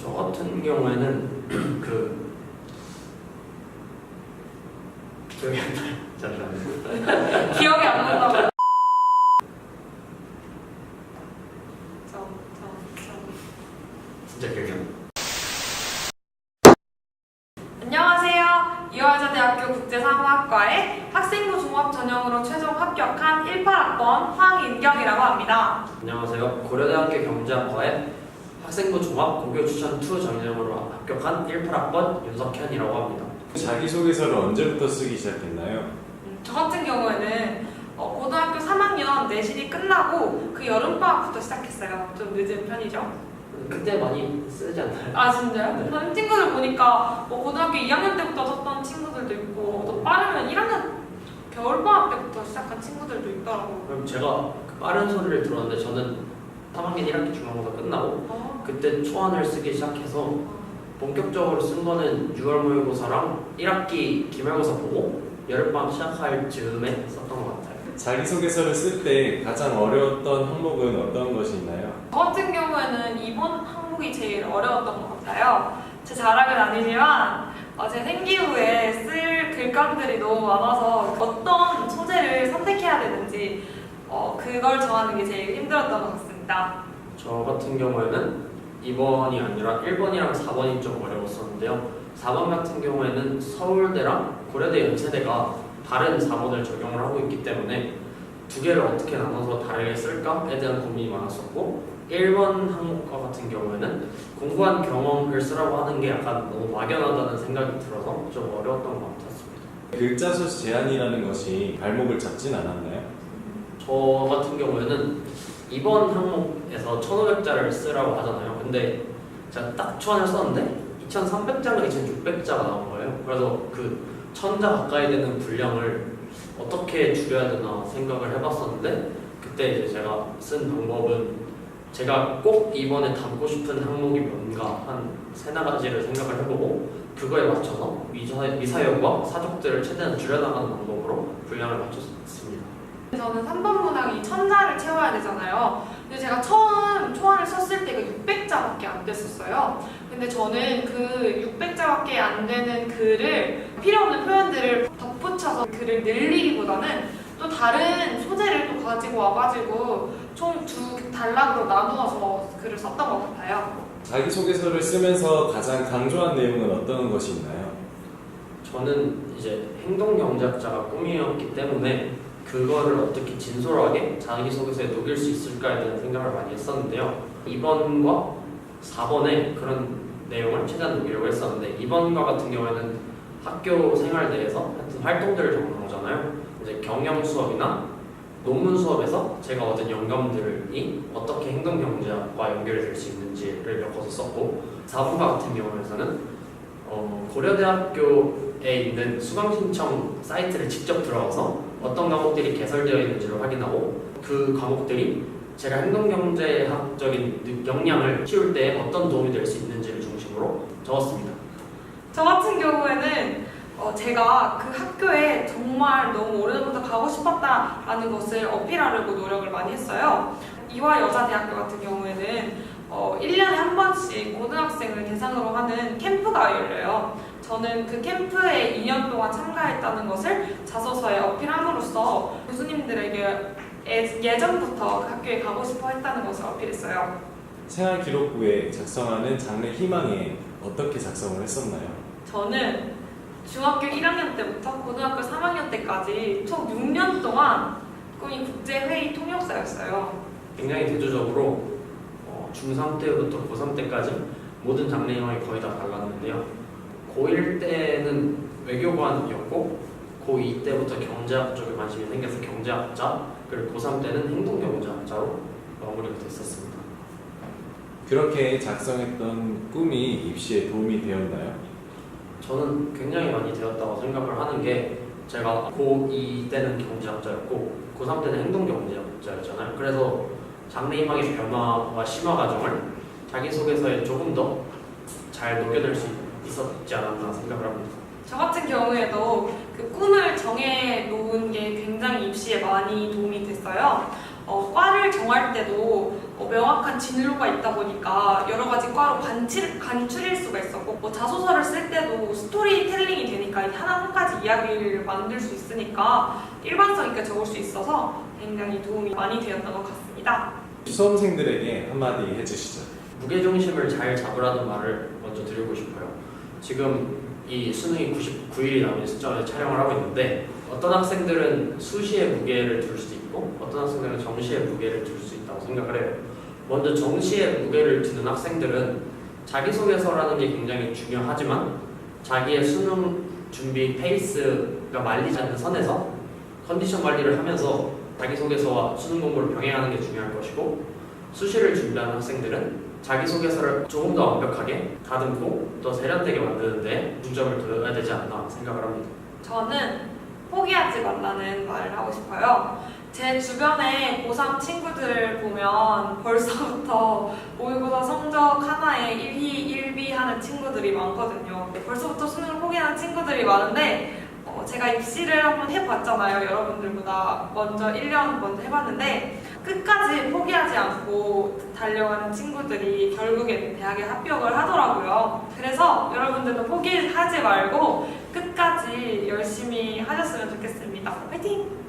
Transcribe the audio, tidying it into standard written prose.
저 같은 경우에는 기억이 안 나요. 잠시만요. 기억이 안 난다고. 진짜 기억이 안 나요. 안녕하세요. 이화여자대학교 국제사무학과에 학생부 종합 전형으로 최종 합격한 18학번 황인경이라고 합니다. 안녕하세요. 고려대학교 경제학과에 학생부 종합 고교 추천 2 전형으로 합격한 18학번 윤석현이라고 합니다. 자기소개서를 언제부터 쓰기 시작했나요? 저 같은 경우에는 고등학교 3학년 내신이 끝나고 그 여름방학부터 시작했어요. 좀 늦은 편이죠. 그때 많이 쓰지 않나요? 아 진짜요? 네. 다른 친구들 보니까 고등학교 2학년 때부터 썼던 친구들도 있고 또 빠르면 1학년 겨울방학 때부터 시작한 친구들도 있더라고요. 그럼 제가 그 빠른 소리를 들었는데 저는 3학년 1학기 중간고사 끝나고 그때 초안을 쓰기 시작해서 본격적으로 쓴 거는 6월 모의고사랑 1학기 기말고사 보고 여름방학 시작할 즈음에 썼던 것 같아요. 자기소개서를 쓸 때 가장 어려웠던 항목은 어떤 것이 있나요? 저 같은 경우에는 이번 항목이 제일 어려웠던 것 같아요. 제 자랑은 아니지만 제 생기 후에 쓸 글감들이 너무 많아서 어떤 소재를 선택해야 되는지 그걸 정하는 게 제일 힘들었던 것 같습니다. 저 같은 경우에는 2번이 아니라 1번이랑 4번이 좀 어려웠었는데요. 4번 같은 경우에는 서울대랑 고려대 연세대가 다른 4번을 적용을 하고 있기 때문에 두 개를 어떻게 나눠서 다르게 쓸까에 대한 고민이 많았었고 1번 항목과 같은 경우에는 공부한 경험을 쓰라고 하는 게 약간 너무 막연하다는 생각이 들어서 좀 어려웠던 것 같았습니다. 글자 수 제한이라는 것이 발목을 잡진 않았나요? 저 같은 경우에는 2번 항목에서 1500자를 쓰라고 하잖아요. 근데 제가 딱 초안을 썼는데 2300자가 2600자가 나온 거예요. 그래서 그 1000자 가까이 되는 분량을 어떻게 줄여야 되나 생각을 해봤었는데 그때 이제 제가 쓴 방법은 제가 꼭 이번에 담고 싶은 항목이 뭔가 한 3-4가지를 생각을 해보고 그거에 맞춰서 미사역과 사족들을 최대한 줄여나가는 방법으로 분량을 맞췄습니다. 저는 3번 문항이 1000자를 채워야 되잖아요. 근데 제가 처음 초안을 썼을 때가 600자밖에 안 됐었어요. 근데 저는 그 600자밖에 안 되는 글을 필요 없는 표현들을 덧붙여서 글을 늘리기보다는 또 다른 소재를 또 가지고 와가지고 총 2단락으로 나누어서 글을 썼던 것 같아요. 자기소개서를 쓰면서 가장 강조한 내용은 어떤 것이 있나요? 저는 이제 행동경제학자가 꿈이었기 때문에 그거를 어떻게 진솔하게 자기소개서에 녹일 수 있을까에 대한 생각을 많이 했었는데요. 2번과 4번에 그런 내용을 최대한 녹이려고 했었는데 2번과 같은 경우에는 학교 생활 내에서 하여튼 활동들을 적는 거잖아요. 이제 경영 수업이나 논문 수업에서 제가 얻은 영감들이 어떻게 행동경제학과 연결이 될 수 있는지를 엮어서 썼고 4번과 같은 경우에는 고려대학교에 있는 수강신청 사이트를 직접 들어가서 어떤 과목들이 개설되어 있는지를 확인하고 그 과목들이 제가 행동경제학적인 역량을 키울 때 어떤 도움이 될 수 있는지를 중심으로 적었습니다. 저 같은 경우에는 제가 그 학교에 정말 너무 오래전부터 가고 싶었다라는 것을 어필하려고 노력을 많이 했어요. 이화여자대학교 같은 경우에는 1년에 한 번씩 고등학생을 대상으로 하는 캠프가 열려요. 저는 그 캠프에 2년 동안 참가했다는 것을 자소서에 어필함으로써 교수님들에게 예전부터 그 학교에 가고 싶어 했다는 것을 어필했어요. 생활기록부에 작성하는 장래 희망에 어떻게 작성을 했었나요? 저는 중학교 1학년 때부터 고등학교 3학년 때까지 총 6년 동안 꿈이 국제회의 통역사였어요. 굉장히 대조적으로 중3 때부터 고3 때까지 모든 장래 희망이 거의 다 달랐는데요. 고1 때는 외교관이었고 고2 때부터 경제학 쪽에 관심이 생겨서 경제학자, 그리고 고3 때는 행동경제학자로 마무리가 됐었습니다. 그렇게 작성했던 꿈이 입시에 도움이 되었나요? 저는 굉장히 많이 되었다고 생각을 하는 게 제가 고2 때는 경제학자였고 고3 때는 행동경제학자였잖아요. 그래서 장래희망의 변화와 심화 과정을 자기소개서에 조금 더 잘 녹여낼 수 있었지 않았나 생각을 합니다. 저 같은 경우에도 그 꿈을 정해 놓은 게 굉장히 입시에 많이 도움이 됐어요. 과를 정할 때도 명확한 진로가 있다 보니까 여러 가지 과로 간추릴 수가 있었고 뭐 자소서를 쓸 때도 스토리텔링이 되니까 하나 한 가지 이야기를 만들 수 있으니까 일관성 있게 적을 수 있어서 굉장히 도움이 많이 되었던 것 같습니다. 수험생들에게 한마디 해주시죠. 무게중심을 잘 잡으라는 말을 먼저 드리고 싶어요. 지금 이 수능이 99일이 남은 시점에서 촬영을 하고 있는데 어떤 학생들은 수시에 무게를 둘 수도 있고 어떤 학생들은 정시에 무게를 둘 수 있다고 생각을 해요. 먼저 정시에 무게를 두는 학생들은 자기소개서라는 게 굉장히 중요하지만 자기의 수능 준비 페이스가 말리지 않는 선에서 컨디션 관리를 하면서 자기소개서와 수능 공부를 병행하는 게 중요할 것이고 수시를 준비하는 학생들은 자기소개서를 조금 더 완벽하게 다듬고 또 세련되게 만드는데 중점을 둬야 되지 않나 생각을 합니다. 저는 포기하지 말라는 말을 하고 싶어요. 제 주변에 고3 친구들 보면 벌써부터 모의고사 성적 하나에 1위, 1비 하는 친구들이 많거든요. 벌써부터 수능을 포기하는 친구들이 많은데 제가 입시를 한번 해봤잖아요. 여러분들보다 먼저 1년 먼저 해봤는데 끝까지 포기하지 않고 달려가는 친구들이 결국에는 대학에 합격을 하더라고요. 그래서 여러분들도 포기하지 말고 끝까지 열심히 하셨으면 좋겠습니다. 화이팅!